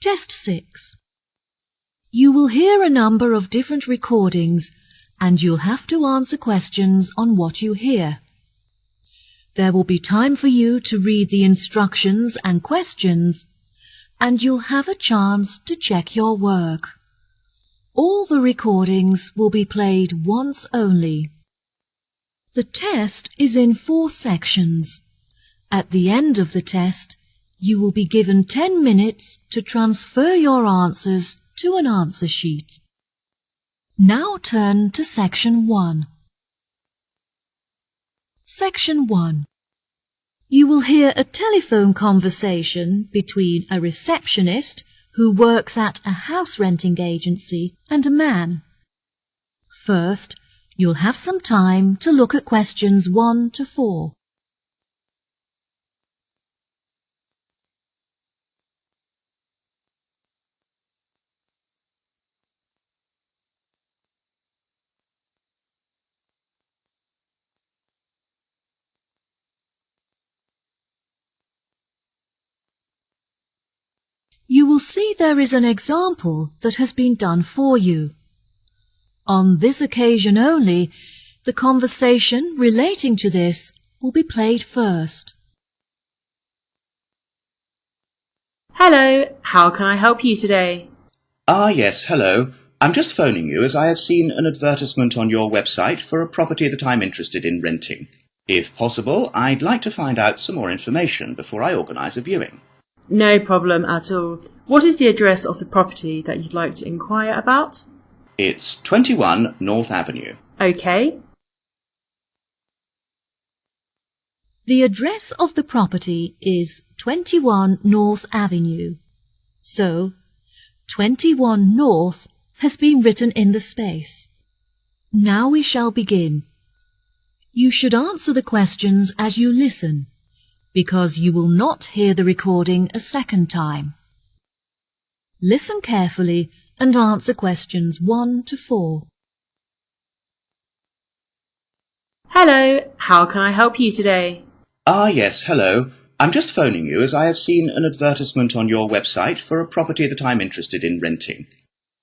Test 6. You will hear a number of different recordings and you'll have to answer questions on what you hear. There will be time for you to read the instructions and questions, and you'll have a chance to check your work. All the recordings will be played once only. The test is in 4 sections. At the end of the test, you will be given 10 minutes to transfer your answers to an answer sheet. Now turn to Section 1. Section 1. You will hear a telephone conversation between a receptionist who works at a house renting agency and a man. First, you'll have some time to look at questions 1 to 4. You will see there is an example that has been done for you. On this occasion only, the conversation relating to this will be played first. Hello, how can I help you today? Yes, hello. I'm just phoning you as I have seen an advertisement on your website for a property that I'm interested in renting. If possible, I'd like to find out some more information before I organise a viewing. No problem at all. What is the address of the property that you'd like to inquire about? It's 21 North Avenue. Okay. The address of the property is 21 North Avenue. So, 21 North has been written in the space. Now we shall begin. You should answer the questions as you listen, because you will not hear the recording a second time. Listen carefully and answer questions 1 to 4. Hello, how can I help you today? Yes, hello. I'm just phoning you as I have seen an advertisement on your website for a property that I'm interested in renting.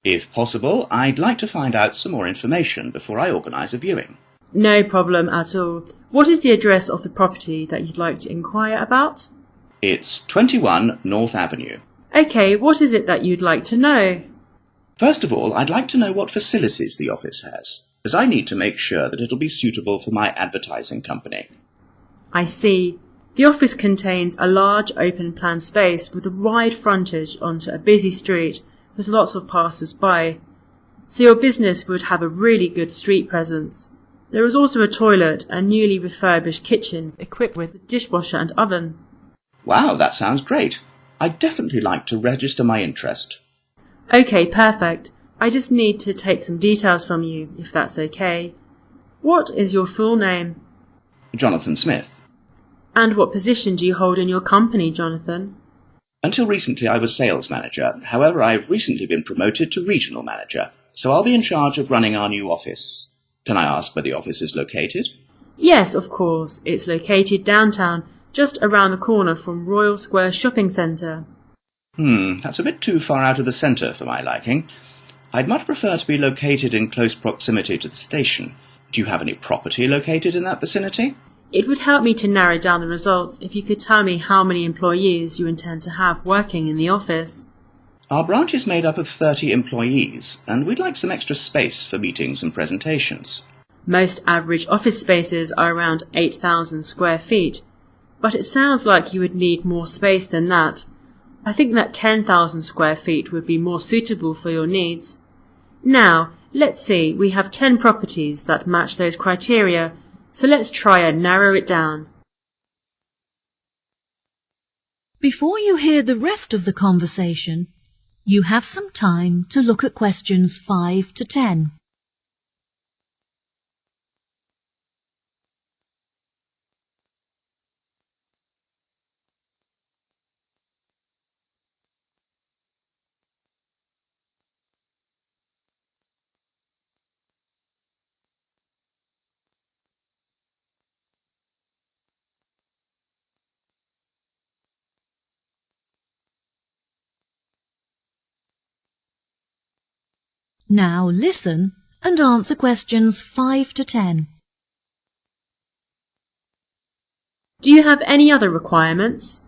If possible, I'd like to find out some more information before I organise a viewing. No problem at all. What is the address of the property that you'd like to inquire about? It's 21 North Avenue. Okay, what is it that you'd like to know? First of all, I'd like to know what facilities the office has, as I need to make sure that it'll be suitable for my advertising company. I see. The office contains a large open-plan space with a wide frontage onto a busy street with lots of passers-by, so your business would have a really good street presence. There is also a toilet and newly refurbished kitchen equipped with a dishwasher and oven. Wow, that sounds great. I'd definitely like to register my interest. Okay, perfect. I just need to take some details from you, if that's okay. What is your full name? Jonathan Smith. And what position do you hold in your company, Jonathan? Until recently I was sales manager. However, I've recently been promoted to regional manager, so I'll be in charge of running our new office. Can I ask where the office is located? Yes, of course. It's located downtown, just around the corner from Royal Square Shopping Centre. That's a bit too far out of the centre for my liking. I'd much prefer to be located in close proximity to the station. Do you have any property located in that vicinity? It would help me to narrow down the results if you could tell me how many employees you intend to have working in the office. Our branch is made up of 30 employees, and we'd like some extra space for meetings and presentations. Most average office spaces are around 8,000 square feet, but it sounds like you would need more space than that. I think that 10,000 square feet would be more suitable for your needs. Now, let's see, we have 10 properties that match those criteria, so let's try and narrow it down. Before you hear the rest of the conversation, you have some time to look at questions 5 to 10. Now listen and answer questions 5 to 10. Do you have any other requirements?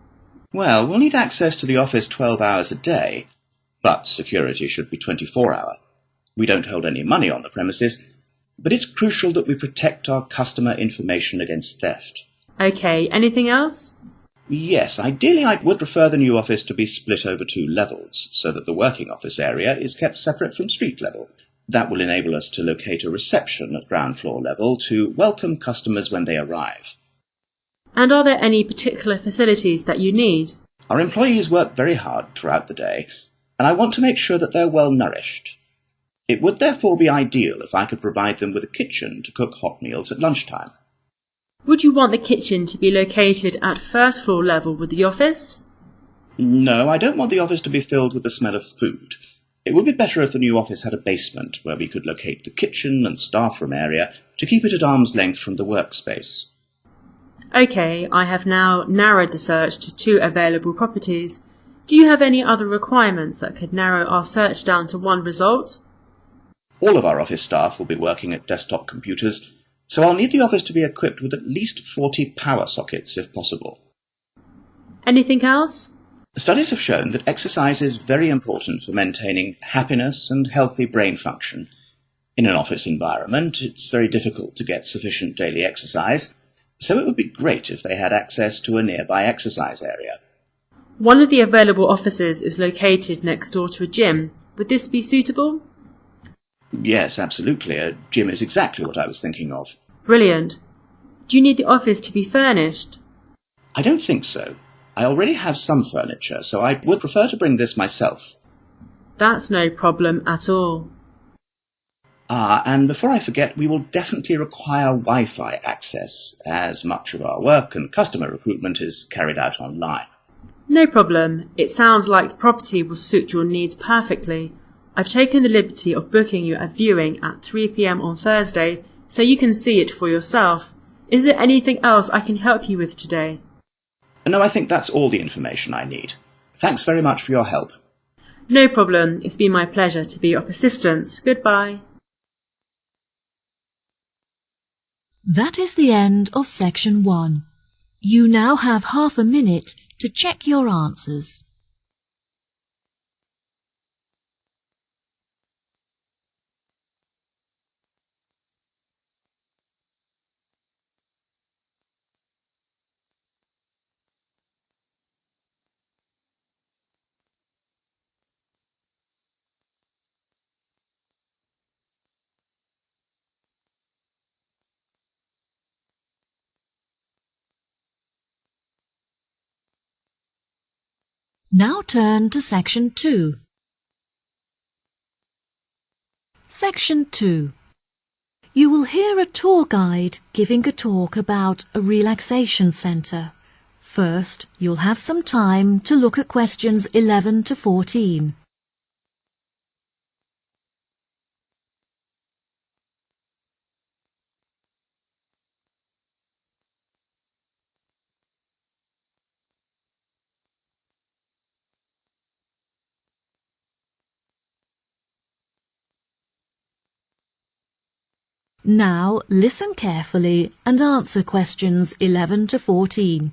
Well, we'll need access to the office 12 hours a day, but security should be 24-hour. We don't hold any money on the premises, but it's crucial that we protect our customer information against theft. Okay, anything else? Yes, ideally I would prefer the new office to be split over 2 levels, so that the working office area is kept separate from street level. That will enable us to locate a reception at ground floor level to welcome customers when they arrive. And are there any particular facilities that you need? Our employees work very hard throughout the day, and I want to make sure that they're well nourished. It would therefore be ideal if I could provide them with a kitchen to cook hot meals at lunchtime. Would you want the kitchen to be located at first floor level with the office? No, I don't want the office to be filled with the smell of food. It would be better if the new office had a basement where we could locate the kitchen and staff room area to keep it at arm's length from the workspace. Okay, I have now narrowed the search to 2 available properties. Do you have any other requirements that could narrow our search down to 1 result? All of our office staff will be working at desktop computers, so I'll need the office to be equipped with at least 40 power sockets if possible. Anything else? Studies have shown that exercise is very important for maintaining happiness and healthy brain function. In an office environment, it's very difficult to get sufficient daily exercise, so it would be great if they had access to a nearby exercise area. One of the available offices is located next door to a gym. Would this be suitable? Yes, absolutely. A gym is exactly what I was thinking of. Brilliant. Do you need the office to be furnished? I don't think so. I already have some furniture, so I would prefer to bring this myself. That's no problem at all. And before I forget, we will definitely require Wi-Fi access, as much of our work and customer recruitment is carried out online. No problem. It sounds like the property will suit your needs perfectly. I've taken the liberty of booking you a viewing at 3 p.m. on Thursday, so you can see it for yourself. Is there anything else I can help you with today? No, I think that's all the information I need. Thanks very much for your help. No problem. It's been my pleasure to be of assistance. Goodbye. That is the end of section 1. You now have half a minute to check your answers. Now turn to section 2. Section 2. You will hear a tour guide giving a talk about a relaxation centre. First, you'll have some time to look at questions 11 to 14. Now listen carefully and answer questions 11 to 14.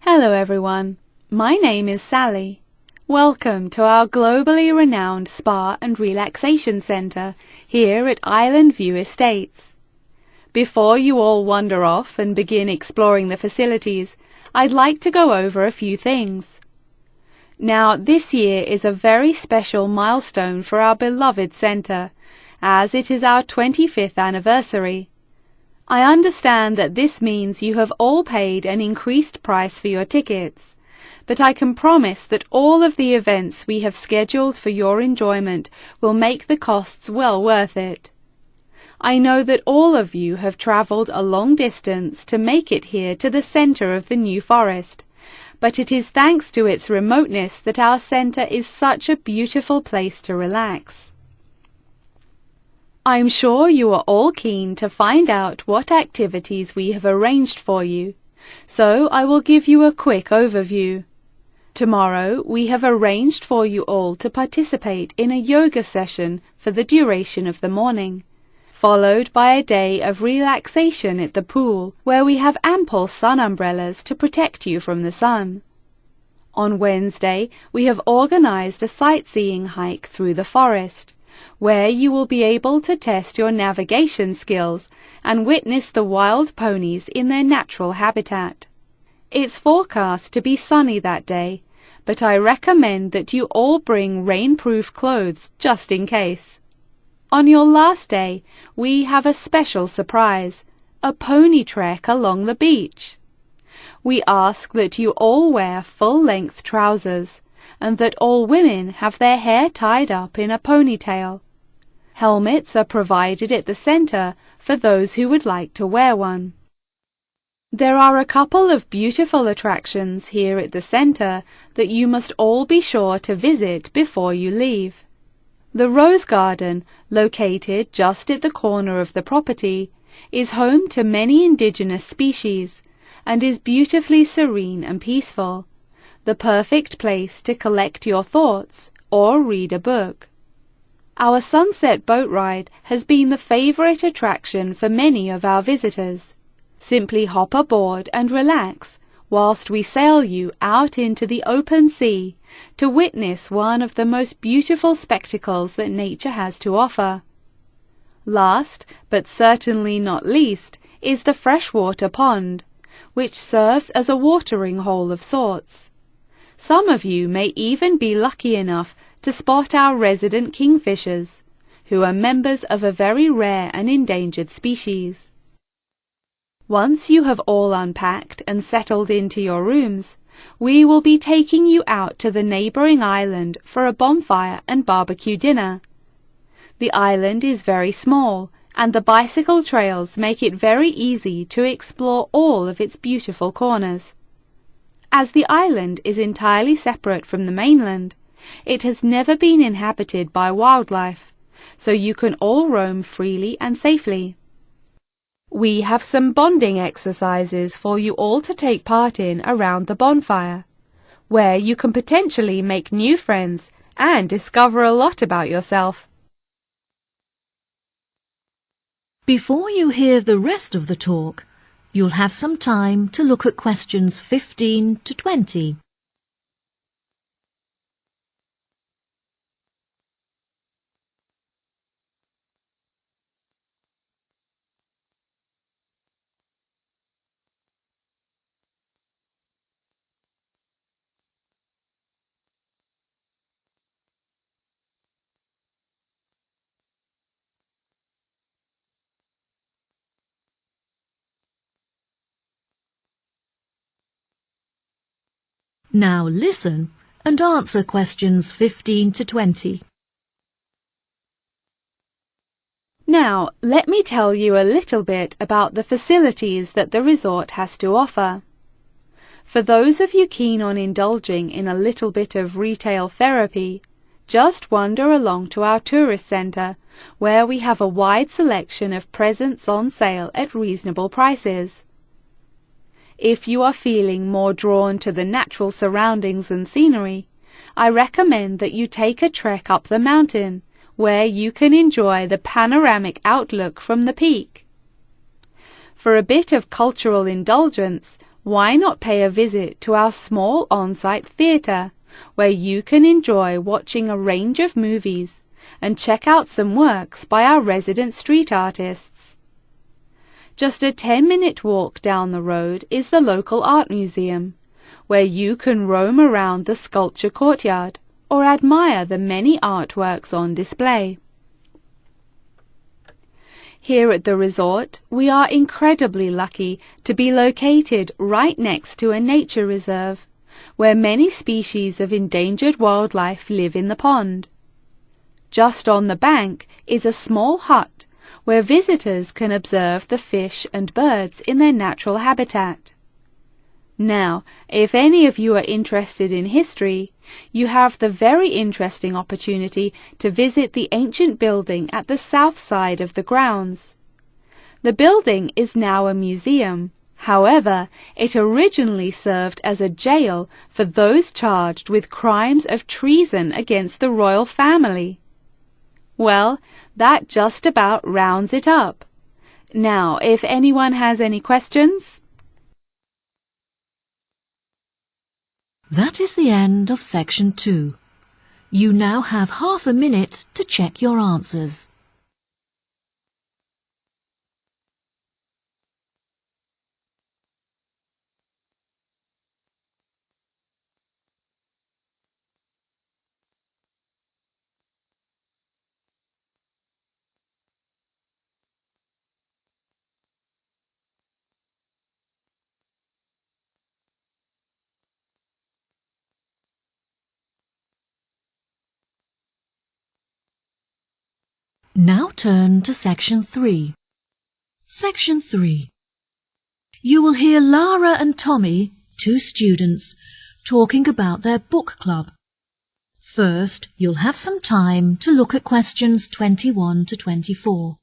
Hello everyone, my name is Sally. Welcome to our globally renowned spa and relaxation centre here at Island View Estates. Before you all wander off and begin exploring the facilities, I'd like to go over a few things. Now, this year is a very special milestone for our beloved centre, as it is our 25th anniversary. I understand that this means you have all paid an increased price for your tickets, but I can promise that all of the events we have scheduled for your enjoyment will make the costs well worth it. I know that all of you have travelled a long distance to make it here to the centre of the New Forest, but it is thanks to its remoteness that our centre is such a beautiful place to relax. I'm sure you are all keen to find out what activities we have arranged for you, so I will give you a quick overview. Tomorrow we have arranged for you all to participate in a yoga session for the duration of the morning, followed by a day of relaxation at the pool, where we have ample sun umbrellas to protect you from the sun. On Wednesday, we have organized a sightseeing hike through the forest, where you will be able to test your navigation skills and witness the wild ponies in their natural habitat. It's forecast to be sunny that day, but I recommend that you all bring rainproof clothes just in case. On your last day, we have a special surprise, a pony trek along the beach. We ask that you all wear full-length trousers, and that all women have their hair tied up in a ponytail. Helmets are provided at the center for those who would like to wear one. There are a couple of beautiful attractions here at the center that you must all be sure to visit before you leave. The Rose Garden, located just at the corner of the property, is home to many indigenous species and is beautifully serene and peaceful, the perfect place to collect your thoughts or read a book. Our sunset boat ride has been the favorite attraction for many of our visitors. Simply hop aboard and relax whilst we sail you out into the open sea to witness one of the most beautiful spectacles that nature has to offer. Last, but certainly not least, is the freshwater pond, which serves as a watering hole of sorts. Some of you may even be lucky enough to spot our resident kingfishers, who are members of a very rare and endangered species. Once you have all unpacked and settled into your rooms, we will be taking you out to the neighboring island for a bonfire and barbecue dinner. The island is very small, and the bicycle trails make it very easy to explore all of its beautiful corners. As the island is entirely separate from the mainland, it has never been inhabited by wildlife, so you can all roam freely and safely. We have some bonding exercises for you all to take part in around the bonfire, where you can potentially make new friends and discover a lot about yourself. Before you hear the rest of the talk, you'll have some time to look at questions 15 to 20. Now listen and answer questions 15 to 20. Now, let me tell you a little bit about the facilities that the resort has to offer. For those of you keen on indulging in a little bit of retail therapy, just wander along to our tourist centre, where we have a wide selection of presents on sale at reasonable prices. If you are feeling more drawn to the natural surroundings and scenery, I recommend that you take a trek up the mountain, where you can enjoy the panoramic outlook from the peak. For a bit of cultural indulgence, why not pay a visit to our small on-site theatre, where you can enjoy watching a range of movies and check out some works by our resident street artists. Just a 10-minute walk down the road is the local art museum, where you can roam around the sculpture courtyard or admire the many artworks on display. Here at the resort, we are incredibly lucky to be located right next to a nature reserve, where many species of endangered wildlife live in the pond. Just on the bank is a small hut where visitors can observe the fish and birds in their natural habitat. Now, if any of you are interested in history, you have the very interesting opportunity to visit the ancient building at the south side of the grounds. The building is now a museum, However, it originally served as a jail for those charged with crimes of treason against the royal family. Well, that just about rounds it up. Now, if anyone has any questions? That is the end of section 2. You now have half a minute to check your answers. Now turn to section 3. Section 3. You will hear Lara and Tommy, 2 students, talking about their book club. First, you'll have some time to look at questions 21 to 24.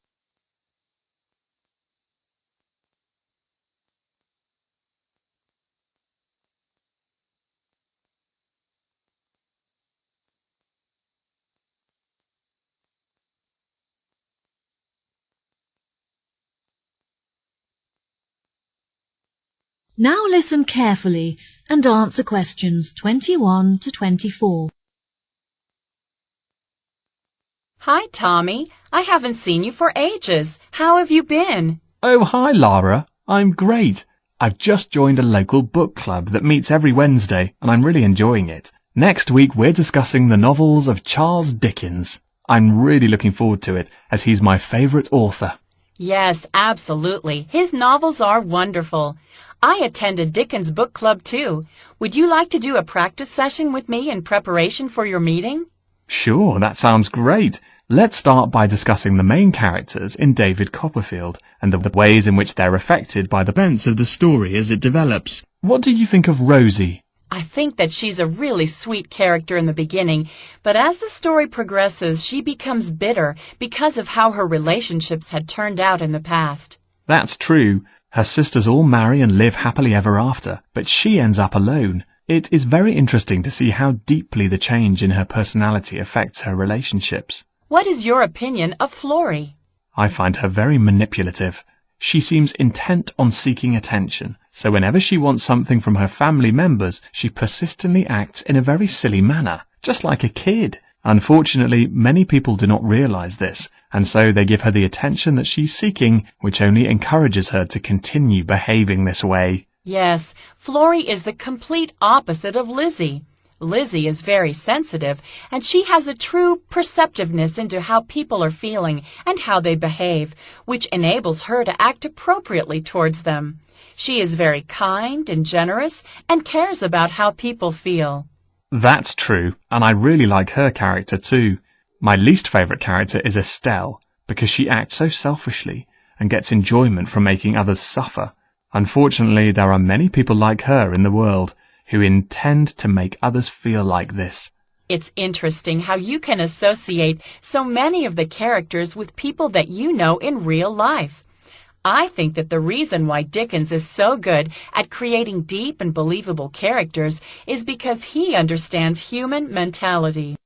Now listen carefully and answer questions 21 to 24. Hi, Tommy. I haven't seen you for ages. How have you been? Oh, hi, Lara. I'm great. I've just joined a local book club that meets every Wednesday, and I'm really enjoying it. Next week, we're discussing the novels of Charles Dickens. I'm really looking forward to it, as he's my favourite author. Yes, absolutely. His novels are wonderful. I attended Dickens' book club too. Would you like to do a practice session with me in preparation for your meeting? Sure, that sounds great. Let's start by discussing the main characters in David Copperfield and the ways in which they're affected by the events of the story as it develops. What do you think of Rosie? I think that she's a really sweet character in the beginning, but as the story progresses, she becomes bitter because of how her relationships had turned out in the past. That's true. Her sisters all marry and live happily ever after, but she ends up alone. It is very interesting to see how deeply the change in her personality affects her relationships. What is your opinion of Florrie? I find her very manipulative. She seems intent on seeking attention, so whenever she wants something from her family members, she persistently acts in a very silly manner, just like a kid. Unfortunately, many people do not realize this, and so they give her the attention that she's seeking, which only encourages her to continue behaving this way. Yes, Florrie is the complete opposite of Lizzie. Lizzie is very sensitive, and she has a true perceptiveness into how people are feeling and how they behave, which enables her to act appropriately towards them. She is very kind and generous and cares about how people feel. That's true, and I really like her character too. My least favourite character is Estelle, because she acts so selfishly and gets enjoyment from making others suffer. Unfortunately, there are many people like her in the world who intend to make others feel like this. It's interesting how you can associate so many of the characters with people that you know in real life. I think that the reason why Dickens is so good at creating deep and believable characters is because he understands human mentality.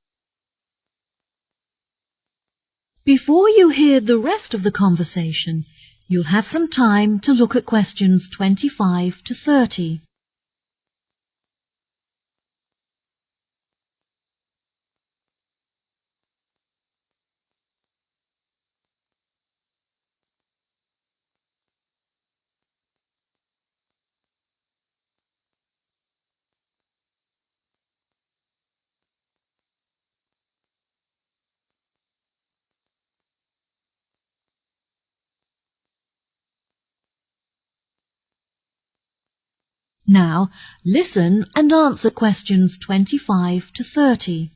Before you hear the rest of the conversation, you'll have some time to look at questions 25 to 30. Now, listen and answer questions 25 to 30.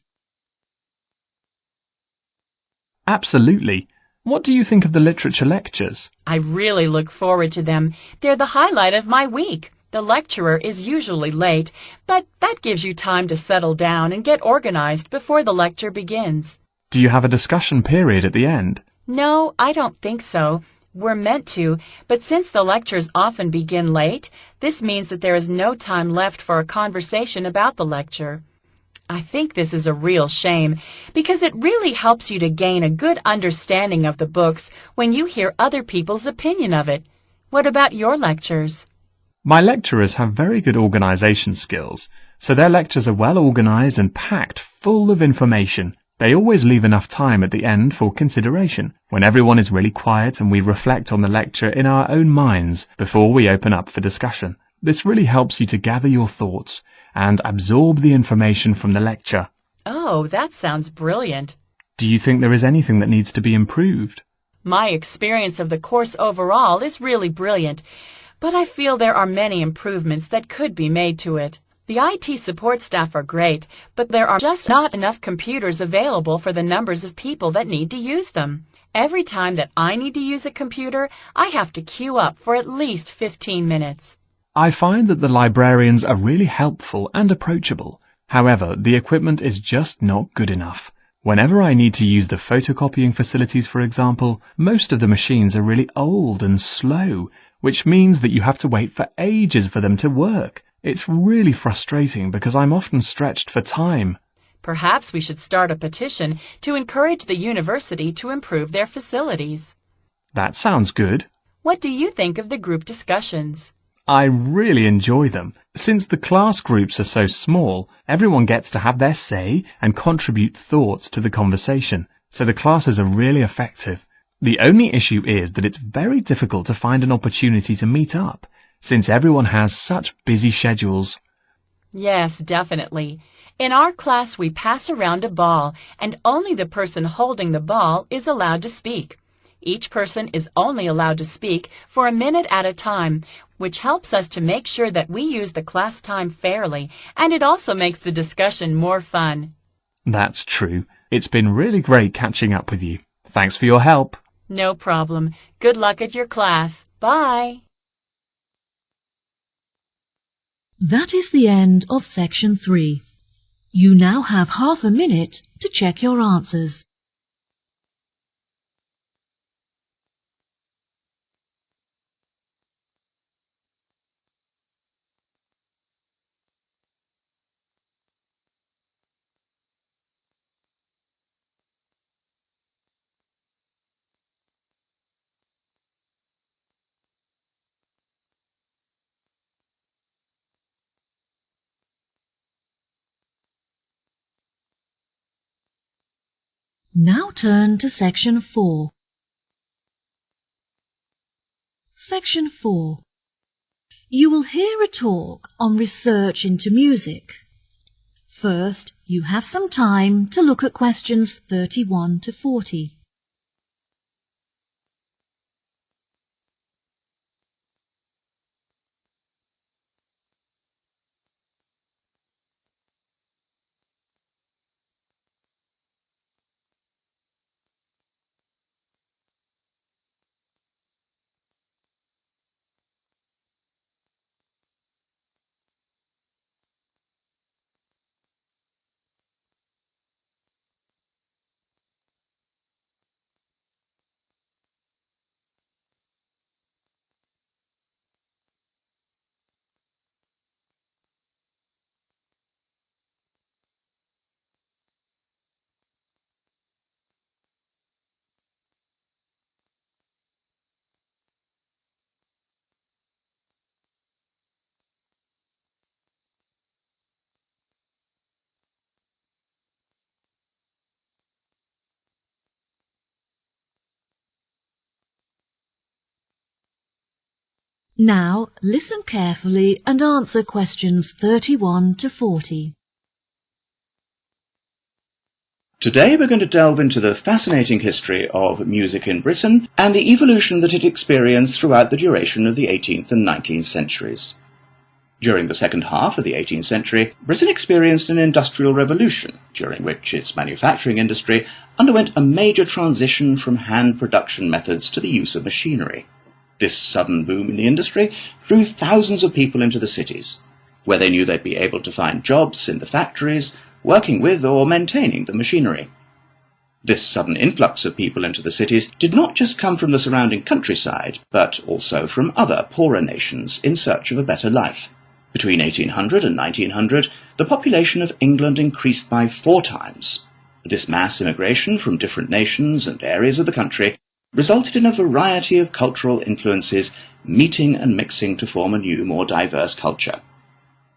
Absolutely. What do you think of the literature lectures? I really look forward to them. They're the highlight of my week. The lecturer is usually late, but that gives you time to settle down and get organized before the lecture begins. Do you have a discussion period at the end? No, I don't think so. We're meant to, but since the lectures often begin late, this means that there is no time left for a conversation about the lecture. I think this is a real shame, because it really helps you to gain a good understanding of the books when you hear other people's opinion of it. What about your lectures? My lecturers have very good organisation skills, so their lectures are well organised and packed full of information. They always leave enough time at the end for consideration, when everyone is really quiet and we reflect on the lecture in our own minds before we open up for discussion. This really helps you to gather your thoughts and absorb the information from the lecture. Oh, that sounds brilliant. Do you think there is anything that needs to be improved? My experience of the course overall is really brilliant, but I feel there are many improvements that could be made to it. The IT support staff are great, but there are just not enough computers available for the numbers of people that need to use them. Every time that I need to use a computer, I have to queue up for at least 15 minutes. I find that the librarians are really helpful and approachable. However, the equipment is just not good enough. Whenever I need to use the photocopying facilities, for example, most of the machines are really old and slow, which means that you have to wait for ages for them to work. It's really frustrating because I'm often stretched for time. Perhaps we should start a petition to encourage the university to improve their facilities. That sounds good. What do you think of the group discussions? I really enjoy them. Since the class groups are so small, everyone gets to have their say and contribute thoughts to the conversation, so the classes are really effective. The only issue is that it's very difficult to find an opportunity to meet up, since everyone has such busy schedules. Yes, definitely. In our class, we pass around a ball, and only the person holding the ball is allowed to speak. Each person is only allowed to speak for a minute at a time, which helps us to make sure that we use the class time fairly, and it also makes the discussion more fun. That's true. It's been really great catching up with you. Thanks for your help. No problem. Good luck at your class. Bye. That is the end of section 3. You now have half a minute to check your answers. Now turn to section 4. Section 4. You will hear a talk on research into music. First, you have some time to look at questions 31 to 40. Now listen carefully and answer questions 31 to 40. Today we're going to delve into the fascinating history of music in Britain and the evolution that it experienced throughout the duration of the 18th and 19th centuries. During the second half of the 18th century, Britain experienced an industrial revolution, during which its manufacturing industry underwent a major transition from hand production methods to the use of machinery. This sudden boom in the industry drew thousands of people into the cities, where they knew they'd be able to find jobs in the factories, working with or maintaining the machinery. This sudden influx of people into the cities did not just come from the surrounding countryside, but also from other poorer nations in search of a better life. Between 1800 and 1900, the population of England increased by 4 times. This mass immigration from different nations and areas of the country resulted in a variety of cultural influences meeting and mixing to form a new, more diverse culture.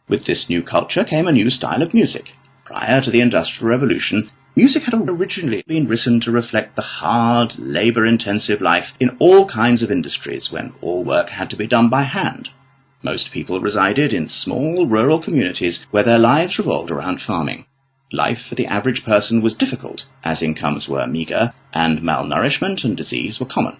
With this new culture came a new style of music. Prior to the Industrial Revolution, music had originally been written to reflect the hard, labour-intensive life in all kinds of industries when all work had to be done by hand. Most people resided in small rural communities where their lives revolved around farming. Life for the average person was difficult, as incomes were meagre, and malnourishment and disease were common.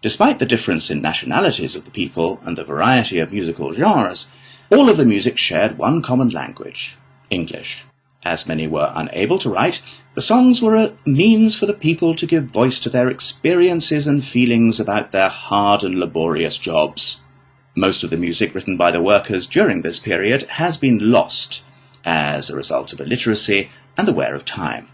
Despite the difference in nationalities of the people and the variety of musical genres, all of the music shared one common language, English. As many were unable to write, the songs were a means for the people to give voice to their experiences and feelings about their hard and laborious jobs. Most of the music written by the workers during this period has been lost as a result of illiteracy and the wear of time.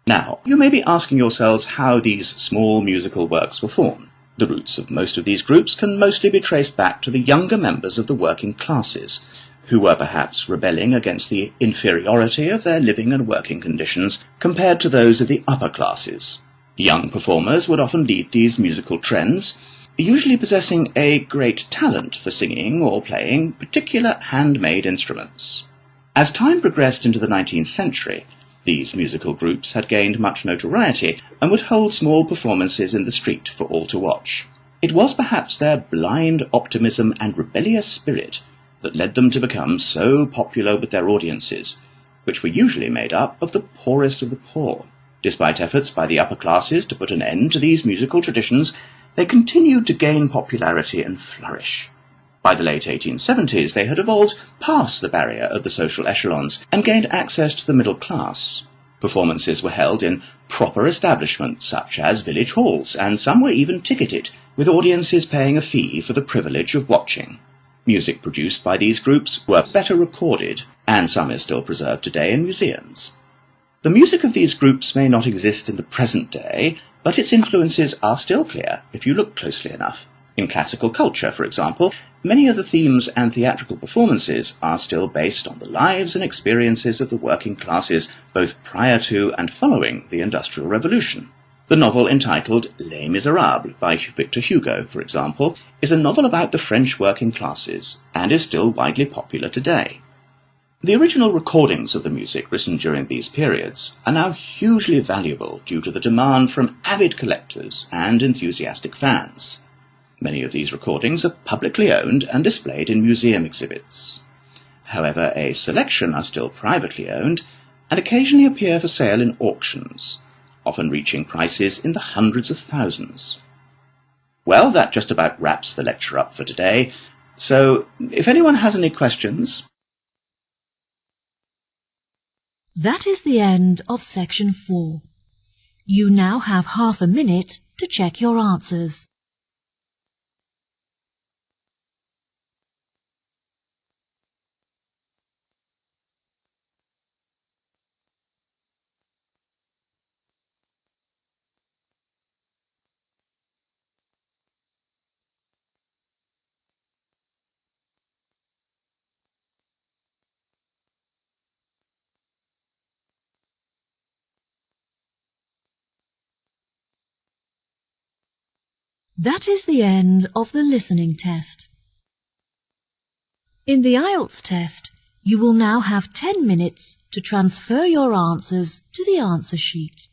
Now, you may be asking yourselves how these small musical works were formed. The roots of most of these groups can mostly be traced back to the younger members of the working classes, who were perhaps rebelling against the inferiority of their living and working conditions compared to those of the upper classes. Young performers would often lead these musical trends, usually possessing a great talent for singing or playing particular handmade instruments. As time progressed into the 19th century, these musical groups had gained much notoriety and would hold small performances in the street for all to watch. It was perhaps their blind optimism and rebellious spirit that led them to become so popular with their audiences, which were usually made up of the poorest of the poor. Despite efforts by the upper classes to put an end to these musical traditions, they continued to gain popularity and flourish. By the late 1870s, they had evolved past the barrier of the social echelons and gained access to the middle class. Performances were held in proper establishments such as village halls, and some were even ticketed, with audiences paying a fee for the privilege of watching. Music produced by these groups were better recorded, and some is still preserved today in museums. The music of these groups may not exist in the present day, but its influences are still clear if you look closely enough. In classical culture, for example, many of the themes and theatrical performances are still based on the lives and experiences of the working classes both prior to and following the Industrial Revolution. The novel entitled Les Miserables by Victor Hugo, for example, is a novel about the French working classes and is still widely popular today. The original recordings of the music written during these periods are now hugely valuable due to the demand from avid collectors and enthusiastic fans. Many of these recordings are publicly owned and displayed in museum exhibits. However, a selection are still privately owned and occasionally appear for sale in auctions, often reaching prices in the hundreds of thousands. Well, that just about wraps the lecture up for today, so if anyone has any questions... That is the end of section 4. You now have half a minute to check your answers. That is the end of the listening test. In the IELTS test, you will now have 10 minutes to transfer your answers to the answer sheet.